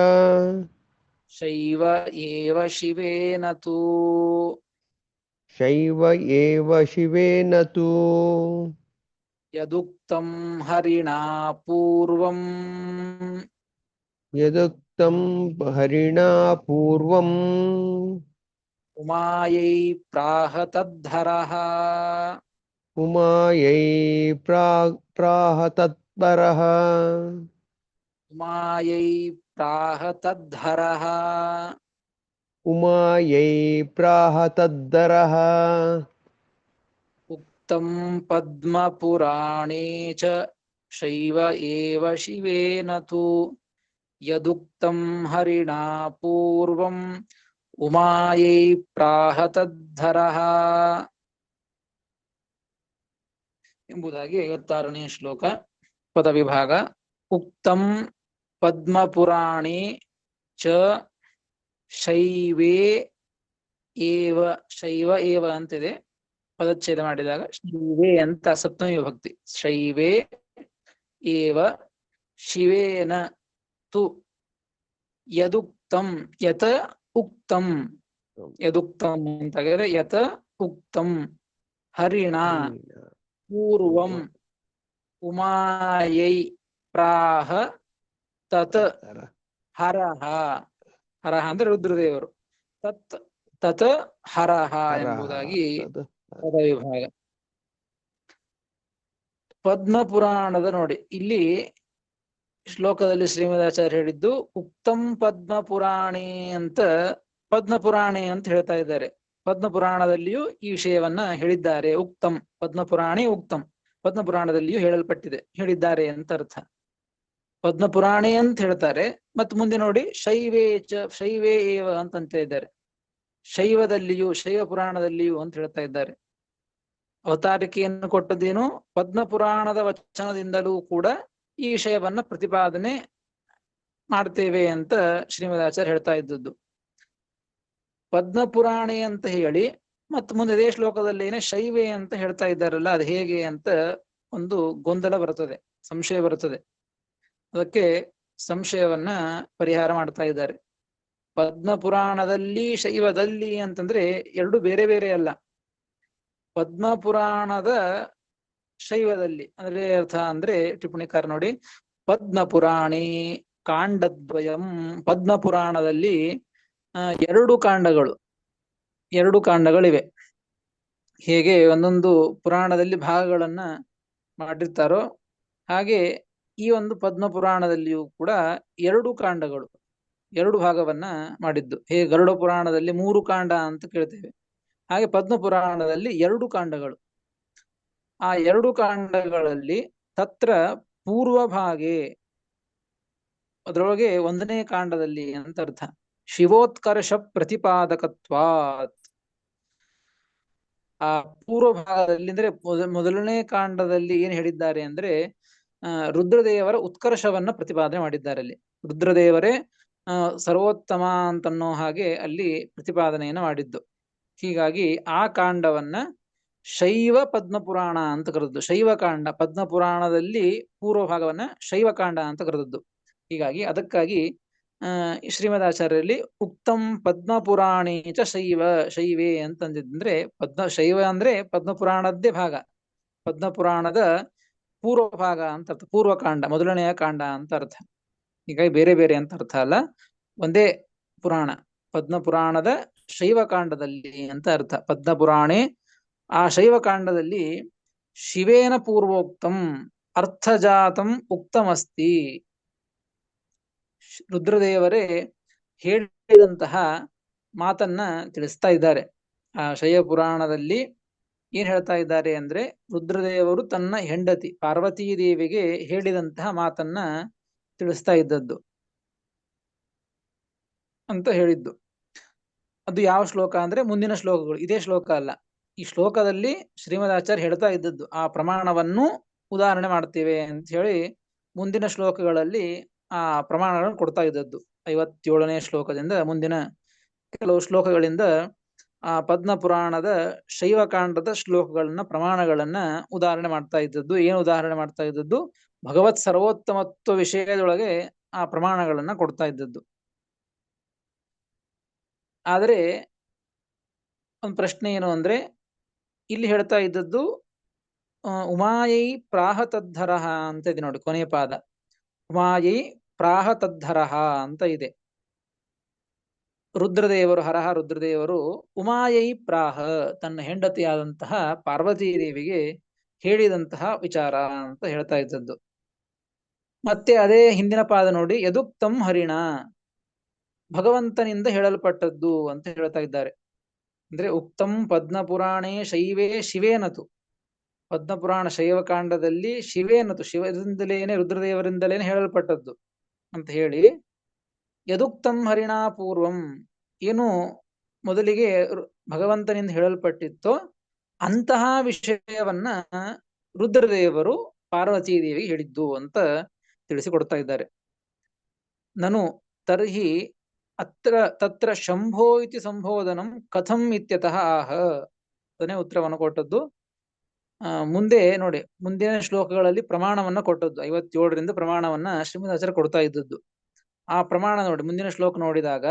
ಶೈವ ಏವ ಶಿವೇನ ತು ಶೈವ ಏವ ಶಿವೇನ ತು ಯದುಕ್ತಂ ಹರಿಣಾ ಪೂರ್ವಂ ಯದುಕ್ತಂ ಹರಿಣಾ ಪೂರ್ವಂ ಉಮಾಯೈ ಪ್ರಾಹ ತದ್ಧರಃ ಉಮಾಯೈ ಪ್ರಾಹ ತತ್ಪರಃ ಉಮಾಯೈ ಪ್ರಾಹ ತದ್ಧರಃ ಉಮಾಯೈ ಪ್ರಾಹ ತದ್ದರಃ. ಉಕ್ತಂ ಪದ್ಮ ಪುರಾಣೇ ಚ ಶೈವ ಏವ ಶಿವೇನ ತು ಯದುಕ್ತಂ ಹರಿಣಾ ಪೂರ್ವಂ ಉಮಾಯೈ ಪ್ರಾಹ ತದ್ಧರಃ ಎಂಬುದಾಗಿ 56ನೇ ಶ್ಲೋಕ ಪದವಿಭಾಗ. ಉಕ್ತಂ ಪದ್ಮ ಪುರಾಣೇ ಚ ಶೈವೇ ಏವ, ಶೈವ ಏವ ಅಂತಿದೆ, ಪದಚ್ಛೇದ ಮಾಡಿದಾಗ ಶೈವೇ ಅಂತ ಸಪ್ತಮಿ ವಿಭಕ್ತಿ. ಶೈವೇ ಏವ ಶಿವೇನ ತು ಯದುಕ್ತಂ, ಯತ ಉಕ್ತಂ, ಯದುಕ್ತಂ ಅಂತ ಯತ ಉಕ್ತಂ ಹರಿಣ ಪೂರ್ವಂ ಉಮಾಯೈ ಪ್ರಾಹ ತತ್ ಹರಹ. ಹರಹ ಅಂದ್ರೆ ರುದ್ರದೇವರು. ತತ್ ಹರಹ ಎಂಬುದಾಗಿ ಪದವಿಭಾಗ. ಪದ್ಮ ಪುರಾಣದ ನೋಡಿ, ಇಲ್ಲಿ ಶ್ಲೋಕದಲ್ಲಿ ಶ್ರೀಮದಾಚಾರ್ಯ ಹೇಳಿದ್ದು ಉಕ್ತಂ ಪದ್ಮ ಪುರಾಣೇ ಅಂತ, ಪದ್ಮ ಪುರಾಣೇ ಅಂತ ಹೇಳ್ತಾ ಇದ್ದಾರೆ. ಪದ್ಮ ಪುರಾಣದಲ್ಲಿಯೂ ಈ ವಿಷಯವನ್ನ ಹೇಳಿದ್ದಾರೆ. ಉಕ್ತಂ ಪದ್ಮ ಪುರಾಣೇ ಉಕ್ತಂ, ಪದ್ಮ ಪುರಾಣದಲ್ಲಿಯೂ ಹೇಳಿದ್ದಾರೆ ಅಂತ ಅರ್ಥ. ಪದ್ಮ ಪುರಾಣೇ ಅಂತ ಹೇಳ್ತಾರೆ. ಮತ್ ಮುಂದೆ ನೋಡಿ ಶೈವೇ ಏವ ಅಂತ ಇದ್ದಾರೆ. ಶೈವದಲ್ಲಿಯೂ, ಶೈವ ಪುರಾಣದಲ್ಲಿಯೂ ಅಂತ ಹೇಳ್ತಾ ಇದ್ದಾರೆ. ಅವತಾರಿಕೆಯನ್ನು ಕೊಟ್ಟದೇನು ಪದ್ಮ ಪುರಾಣದ ವಚನದಿಂದಲೂ ಕೂಡ ಈ ವಿಷಯವನ್ನ ಪ್ರತಿಪಾದನೆ ಮಾಡ್ತೇವೆ ಅಂತ ಶ್ರೀಮದಾಚಾರ್ಯ ಹೇಳ್ತಾ ಇದ್ದದ್ದು. ಪದ್ಮ ಪುರಾಣೆ ಅಂತ ಹೇಳಿ ಮತ್ ಮುಂದೆ ಇದೇ ಶ್ಲೋಕದಲ್ಲೇನೆ ಶೈವೇ ಅಂತ ಹೇಳ್ತಾ ಇದ್ದಾರಲ್ಲ, ಅದು ಹೇಗೆ ಅಂತ ಒಂದು ಗೊಂದಲ ಬರ್ತದೆ, ಸಂಶಯ ಬರ್ತದೆ. ಅದಕ್ಕೆ ಸಂಶಯವನ್ನ ಪರಿಹಾರ ಮಾಡ್ತಾ ಇದ್ದಾರೆ. ಪದ್ಮ ಪುರಾಣದಲ್ಲಿ ಶೈವದಲ್ಲಿ ಅಂತಂದ್ರೆ ಎರಡು ಬೇರೆ ಬೇರೆ ಅಲ್ಲ. ಪದ್ಮ ಪುರಾಣದ ಶೈವದಲ್ಲಿ ಅಂದ್ರೆ ಅರ್ಥ ಅಂದ್ರೆ ಟಿಪ್ಪಣಿಕಾರ ನೋಡಿ, ಪದ್ಮ ಪುರಾಣಿ ಕಾಂಡದ್ವಯಂ, ಪದ್ಮ ಪುರಾಣದಲ್ಲಿ 2 ಕಾಂಡಗಳಿವೆ. ಹೇಗೆ ಒಂದೊಂದು ಪುರಾಣದಲ್ಲಿ ಭಾಗಗಳನ್ನ ಮಾಡಿರ್ತಾರೋ ಹಾಗೆ ಈ ಒಂದು ಪದ್ಮ ಪುರಾಣದಲ್ಲಿಯೂ ಕೂಡ 2 ಕಾಂಡಗಳು, 2 ಭಾಗವನ್ನ ಮಾಡಿದ್ದು. ಹೇಗೆ ಗರುಡ ಪುರಾಣದಲ್ಲಿ 3 ಕಾಂಡ ಅಂತ ಕೇಳ್ತೇವೆ, ಹಾಗೆ ಪದ್ಮ ಪುರಾಣದಲ್ಲಿ 2 ಕಾಂಡಗಳು. ಆ 2 ಕಾಂಡಗಳಲ್ಲಿ ತತ್ರ ಪೂರ್ವಭಾಗೆ, ಅದರೊಳಗೆ 1ನೇ ಕಾಂಡದಲ್ಲಿ ಅಂತ ಅರ್ಥ, ಶಿವೋತ್ಕರ್ಷ ಪ್ರತಿಪಾದಕತ್ವಾತ್. ಆ ಪೂರ್ವ ಭಾಗದಲ್ಲಿ ಅಂದ್ರೆ ಮೊದಲನೇ ಕಾಂಡದಲ್ಲಿ ಏನ್ ಹೇಳಿದ್ದಾರೆ ಅಂದ್ರೆ ರುದ್ರದೇವರ ಉತ್ಕರ್ಷವನ್ನ ಪ್ರತಿಪಾದನೆ ಮಾಡಿದ್ದಾರೆ. ಅಲ್ಲಿ ರುದ್ರದೇವರೇ ಸರ್ವೋತ್ತಮ ಅಂತನ್ನೋ ಹಾಗೆ ಅಲ್ಲಿ ಪ್ರತಿಪಾದನೆಯನ್ನ ಮಾಡಿದ್ದು. ಹೀಗಾಗಿ ಆ ಕಾಂಡವನ್ನ ಶೈವ ಪದ್ಮ ಪುರಾಣ ಅಂತ ಕರೆದದ್ದು. ಶೈವ ಕಾಂಡ, ಪದ್ಮ ಪುರಾಣದಲ್ಲಿ ಪೂರ್ವ ಭಾಗವನ್ನ ಶೈವ ಕಾಂಡ ಅಂತ ಕರೆದದ್ದು. ಹೀಗಾಗಿ ಅದಕ್ಕಾಗಿ ಶ್ರೀಮದಾಚಾರ್ಯರಲ್ಲಿ ಉಕ್ತಂ ಪದ್ಮಪುರಾಣೇ ಚ ಶೈವೇ ಅಂತಂದಿದ್ರೆ ಶೈವ ಅಂದ್ರೆ ಪದ್ಮಪುರಾಣದ್ದೇ ಭಾಗ, ಪದ್ಮಪುರಾಣದ ಪೂರ್ವ ಭಾಗ ಅಂತ ಅರ್ಥ, ಪೂರ್ವಕಾಂಡ ಮೊದಲನೆಯ ಕಾಂಡ ಅಂತ ಅರ್ಥ. ಹೀಗಾಗಿ ಬೇರೆ ಬೇರೆ ಅಂತ ಅರ್ಥ ಅಲ್ಲ, ಒಂದೇ ಪುರಾಣ, ಪದ್ಮಪುರಾಣದ ಶೈವಕಾಂಡದಲ್ಲಿ ಅಂತ ಅರ್ಥ. ಪದ್ಮಪುರಾಣೆ ಆ ಶೈವಕಾಂಡದಲ್ಲಿ ಶಿವೇನ ಪೂರ್ವೋಕ್ತಂ ಅರ್ಥಜಾತಂ ಉಕ್ತಮಸ್ತಿ, ರುದ್ರದೇವರೇ ಹೇಳಿದಂತಹ ಮಾತನ್ನ ತಿಳಿಸ್ತಾ ಇದ್ದಾರೆ. ಆ ಶೈವ ಪುರಾಣದಲ್ಲಿ ಏನ್ ಹೇಳ್ತಾ ಇದ್ದಾರೆ ಅಂದ್ರೆ, ರುದ್ರದೇವರು ತನ್ನ ಹೆಂಡತಿ ಪಾರ್ವತೀ ದೇವಿಗೆ ಹೇಳಿದಂತಹ ಮಾತನ್ನ ತಿಳಿಸ್ತಾ ಇದ್ದದ್ದು ಅಂತ ಹೇಳಿದ್ದು. ಅದು ಯಾವ ಶ್ಲೋಕ ಅಂದ್ರೆ ಮುಂದಿನ ಶ್ಲೋಕಗಳು, ಇದೇ ಶ್ಲೋಕ ಅಲ್ಲ. ಈ ಶ್ಲೋಕದಲ್ಲಿ ಶ್ರೀಮದಾಚಾರ್ಯ ಹೇಳ್ತಾ ಇದ್ದದ್ದು ಆ ಪ್ರಮಾಣವನ್ನು ಉದಾಹರಣೆ ಮಾಡ್ತೇವೆ ಅಂತ ಹೇಳಿ ಮುಂದಿನ ಶ್ಲೋಕಗಳಲ್ಲಿ ಆ ಪ್ರಮಾಣಗಳನ್ನು ಕೊಡ್ತಾ ಇದ್ದದ್ದು. 57ನೇ ಶ್ಲೋಕದಿಂದ ಮುಂದಿನ ಕೆಲವು ಶ್ಲೋಕಗಳಿಂದ ಆ ಪದ್ಮಪುರಾಣದ ಶೈವಕಾಂಡದ ಶ್ಲೋಕಗಳನ್ನ ಪ್ರಮಾಣಗಳನ್ನ ಉದಾಹರಣೆ ಮಾಡ್ತಾ ಇದ್ದದ್ದು. ಏನು ಉದಾಹರಣೆ ಮಾಡ್ತಾ ಇದ್ದದ್ದು? ಭಗವತ್ ಸರ್ವೋತ್ತಮತ್ವ ವಿಷಯದೊಳಗೆ ಆ ಪ್ರಮಾಣಗಳನ್ನ ಕೊಡ್ತಾ ಇದ್ದದ್ದು. ಆದರೆ ಒಂದು ಪ್ರಶ್ನೆ ಏನು ಅಂದ್ರೆ, ಇಲ್ಲಿ ಹೇಳ್ತಾ ಇದ್ದದ್ದು ಉಮಾಯೈ ಪ್ರಾಹತದ್ಧರಃ ಅಂತ ಇದೆ ನೋಡಿ, ಕೊನೆಯ ಪಾದ ಉಮಾಯೈ ಪ್ರಾಹತದ್ಧರಃ ಅಂತ ಇದೆ. ರುದ್ರದೇವರು, ಹರಹ ರುದ್ರದೇವರು ಉಮಾಯೈ ಪ್ರಾಹ, ತನ್ನ ಹೆಂಡತಿಯಾದಂತಹ ಪಾರ್ವತೀ ದೇವಿಗೆ ಹೇಳಿದಂತಹ ವಿಚಾರ ಅಂತ ಹೇಳ್ತಾ ಇದ್ದದ್ದು. ಮತ್ತೆ ಅದೇ ಹಿಂದಿನ ಪಾದ ನೋಡಿ, ಯದುಕ್ತಂ ಹರಿಣ, ಭಗವಂತನಿಂದ ಹೇಳಲ್ಪಟ್ಟದ್ದು ಅಂತ ಹೇಳ್ತಾ ಇದ್ದಾರೆ. ಅಂದ್ರೆ ಉಕ್ತಂ ಪದ್ಮಪುರಾಣೇ ಶೈವೇ ಶಿವೇನತು, ಪದ್ಮಪುರಾಣ ಶೈವಕಾಂಡದಲ್ಲಿ ಶಿವೇನತು, ಶಿವರಿಂದಲೇನೆ ರುದ್ರದೇವರಿಂದಲೇನೆ ಹೇಳಲ್ಪಟ್ಟದ್ದು ಅಂತ ಹೇಳಿ, ಯದುಕ್ತಂ ಹರಿಣಾ ಪೂರ್ವಂ, ಏನು ಮೊದಲಿಗೆ ಭಗವಂತನಿಂದ ಹೇಳಲ್ಪಟ್ಟಿತ್ತೋ ಅಂತಹ ವಿಷಯವನ್ನ ರುದ್ರದೇವರು ಪಾರ್ವತೀ ದೇವಿಗೆ ಹೇಳಿದ್ದು ಅಂತ ತಿಳಿಸಿಕೊಡ್ತಾ ಇದ್ದಾರೆ. ನನು ತರ್ಹಿ ಅತ್ರ ತತ್ರ ಶಂಭೋ ಇತಿ ಸಂಬೋಧನಂ ಕಥಂ ಇತ್ಯತಃ ಆಹ, ಅದನ್ನೇ ಉತ್ತರವನ್ನು ಕೊಟ್ಟದ್ದು. ಮುಂದೆ ನೋಡಿ, ಮುಂದಿನ ಶ್ಲೋಕಗಳಲ್ಲಿ ಪ್ರಮಾಣವನ್ನ ಕೊಟ್ಟದ್ದು, 57ರಿಂದ ಪ್ರಮಾಣವನ್ನ ಶ್ರೀಮದಾಚಾರ್ಯ ಕೊಡ್ತಾ ಇದ್ದದ್ದು. ಆ ಪ್ರಮಾಣ ನೋಡಿ, ಮುಂದಿನ ಶ್ಲೋಕ ನೋಡಿದಾಗ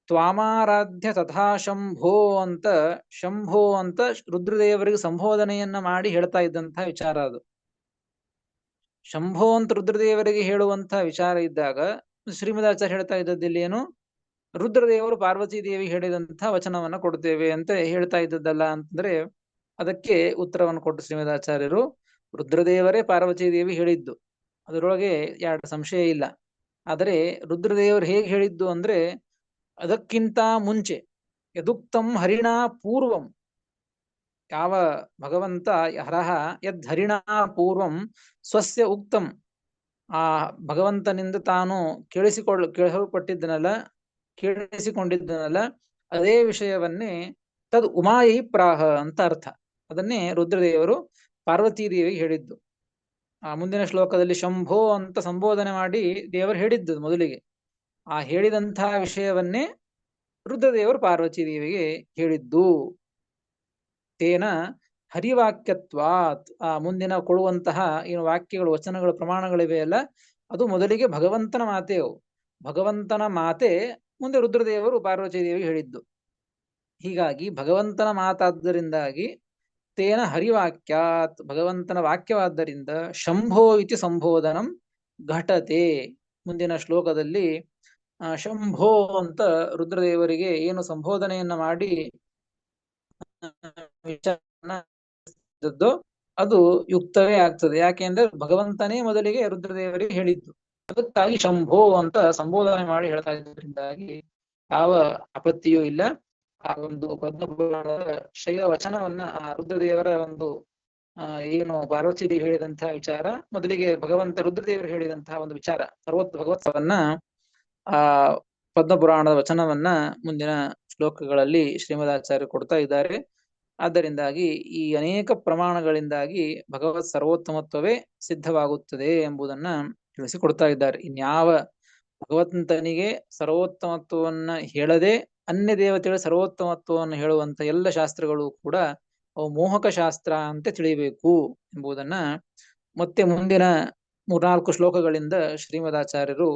ತ್ವಾಮಾರಾಧ್ಯ ತಥಾ ಶಂಭೋ ಅಂತ, ಶಂಭೋ ಅಂತ ರುದ್ರದೇವರಿಗೆ ಸಂಬೋಧನೆಯನ್ನ ಮಾಡಿ ಹೇಳ್ತಾ ಇದ್ದಂತಹ ವಿಚಾರ ಅದು. ಶಂಭೋ ಅಂತ ರುದ್ರದೇವರಿಗೆ ಹೇಳುವಂತಹ ವಿಚಾರ ಇದ್ದಾಗ ಶ್ರೀಮದಾಚಾರ್ಯ ಹೇಳ್ತಾ ಇದ್ದದ್ದು ಇಲ್ಲಿ ಏನು, ರುದ್ರದೇವರು ಪಾರ್ವತೀ ದೇವಿ ಹೇಳಿದಂತಹ ವಚನವನ್ನ ಕೊಡ್ತೇವೆ ಅಂತ ಹೇಳ್ತಾ ಇದ್ದದ್ದಲ್ಲ ಅಂತಂದ್ರೆ, ಅದಕ್ಕೆ ಉತ್ತರವನ್ನು ಕೊಟ್ಟು ಶ್ರೀಮದಾಚಾರ್ಯರು, ರುದ್ರದೇವರೇ ಪಾರ್ವತೀ ದೇವಿ ಹೇಳಿದ್ದು, ಅದರೊಳಗೆ ಎರಡು ಸಂಶಯ ಇಲ್ಲ. ಆದರೆ ರುದ್ರದೇವರು ಹೇಗೆ ಹೇಳಿದ್ದು ಅಂದ್ರೆ, ಅದಕ್ಕಿಂತ ಮುಂಚೆ ಯದುಕ್ತಂ ಹರಿಣಾ ಪೂರ್ವಂ, ಯಾವ ಭಗವಂತ ಹರಹ ಯದ್ ಹರಿಣಾ ಪೂರ್ವಂ ಸ್ವಸ್ಯ ಉಕ್ತಂ, ಆ ಭಗವಂತನಿಂದ ತಾನು ಕೇಳಿಸಿಕೊಂಡಿದ್ದನಲ್ಲ ಅದೇ ವಿಷಯವನ್ನೇ ತದ್ ಉಮಾಯೈ ಪ್ರಾಹ ಅಂತ ಅರ್ಥ. ಅದನ್ನೇ ರುದ್ರದೇವರು ಪಾರ್ವತೀ ದೇವಿಗೆ ಹೇಳಿದ್ದು. ಆ ಮುಂದಿನ ಶ್ಲೋಕದಲ್ಲಿ ಶಂಭೋ ಅಂತ ಸಂಬೋಧನೆ ಮಾಡಿ ದೇವರು ಹೇಳಿದ್ದು ಮೊದಲಿಗೆ, ಆ ಹೇಳಿದಂತಹ ವಿಷಯವನ್ನೇ ರುದ್ರದೇವರು ಪಾರ್ವತೀ ದೇವಿಗೆ ಹೇಳಿದ್ದು. ತೇನ ಹರಿವಾಕ್ಯತ್ವಾತ್, ಆ ಮುಂದಿನ ಕೊಡುವಂತಹ ಏನು ವಾಕ್ಯಗಳು, ವಚನಗಳು, ಪ್ರಮಾಣಗಳಿವೆ ಅಲ್ಲ, ಅದು ಮೊದಲಿಗೆ ಭಗವಂತನ ಮಾತೇ, ಭಗವಂತನ ಮಾತೆ ಮುಂದೆ ರುದ್ರದೇವರು ಪಾರ್ವತೀ ದೇವಿಗೆ ಹೇಳಿದ್ದು. ಹೀಗಾಗಿ ಭಗವಂತನ ಮಾತಾದ್ದರಿಂದಾಗಿ ತೇನ ಹರಿವಾಕ್ಯಾತ್, ಭಗವಂತನ ವಾಕ್ಯವಾದ್ದರಿಂದ ಶಂಭೋ ಇತಿ ಸಂಬೋಧನಂ ಘಟತೆ. ಮುಂದಿನ ಶ್ಲೋಕದಲ್ಲಿ ಶಂಭೋ ಅಂತ ರುದ್ರದೇವರಿಗೆ ಏನು ಸಂಬೋಧನೆಯನ್ನ ಮಾಡಿ ಅದು ಯುಕ್ತವೇ ಆಗ್ತದೆ. ಯಾಕೆಂದ್ರೆ ಭಗವಂತನೇ ಮೊದಲಿಗೆ ರುದ್ರದೇವರಿಗೆ ಹೇಳಿದ್ದು, ಅದಕ್ಕಾಗಿ ಶಂಭೋ ಅಂತ ಸಂಬೋಧನೆ ಮಾಡಿ ಹೇಳ್ತಾ ಇದ್ದರಿಂದಾಗಿ ಯಾವ ಅಪತ್ತಿಯೂ ಇಲ್ಲ. ಆ ಒಂದು ಪದ್ಮಪುರಾಣದ ಶೈವ ವಚನವನ್ನ ಆ ರುದ್ರದೇವರ ಒಂದು ಏನು ಪಾರ್ವತೀ ದೇವಿ ಹೇಳಿದಂತಹ ವಿಚಾರ, ಮೊದಲಿಗೆ ಭಗವಂತ ರುದ್ರದೇವರು ಹೇಳಿದಂತಹ ಒಂದು ವಿಚಾರ, ಭಗವತ್ವನ್ನ ಆ ಪದ್ಮಪುರಾಣದ ವಚನವನ್ನ ಮುಂದಿನ ಶ್ಲೋಕಗಳಲ್ಲಿ ಶ್ರೀಮದಾಚಾರ್ಯರು ಕೊಡ್ತಾ ಇದ್ದಾರೆ. ಆದ್ದರಿಂದಾಗಿ ಈ ಅನೇಕ ಪ್ರಮಾಣಗಳಿಂದಾಗಿ ಭಗವತ್ ಸರ್ವೋತ್ತಮತ್ವವೇ ಸಿದ್ಧವಾಗುತ್ತದೆ ಎಂಬುದನ್ನ ತಿಳಿಸಿಕೊಡ್ತಾ ಇದ್ದಾರೆ. ಇನ್ಯಾವ ಭಗವಂತನಿಗೆ ಸರ್ವೋತ್ತಮತ್ವವನ್ನ ಹೇಳದೆ ಅನ್ಯ ದೇವತೆಗಳ ಸರ್ವೋತ್ತಮತ್ವವನ್ನು ಹೇಳುವಂತ ಎಲ್ಲ ಶಾಸ್ತ್ರಗಳು ಕೂಡ ಅವು ಮೋಹಕ ಶಾಸ್ತ್ರ ಅಂತ ತಿಳಿಯಬೇಕು ಎಂಬುದನ್ನ ಮತ್ತೆ ಮುಂದಿನ 3-4 ಶ್ಲೋಕಗಳಿಂದ ಶ್ರೀಮದಾಚಾರ್ಯರು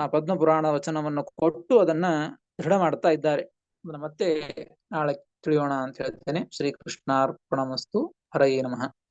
ಆ ಪದ್ಮಪುರಾಣ ವಚನವನ್ನು ಕೊಟ್ಟು ಅದನ್ನ ದೃಢ ಮಾಡ್ತಾ ಇದ್ದಾರೆ. ಅದನ್ನ ಮತ್ತೆ ನಾಳೆ ತಿಳಿಯೋಣ ಅಂತ ಹೇಳ್ತೇನೆ. ಶ್ರೀಕೃಷ್ಣಾರ್ಪಣಮಸ್ತು. ಹರಯೇ ನಮಃ.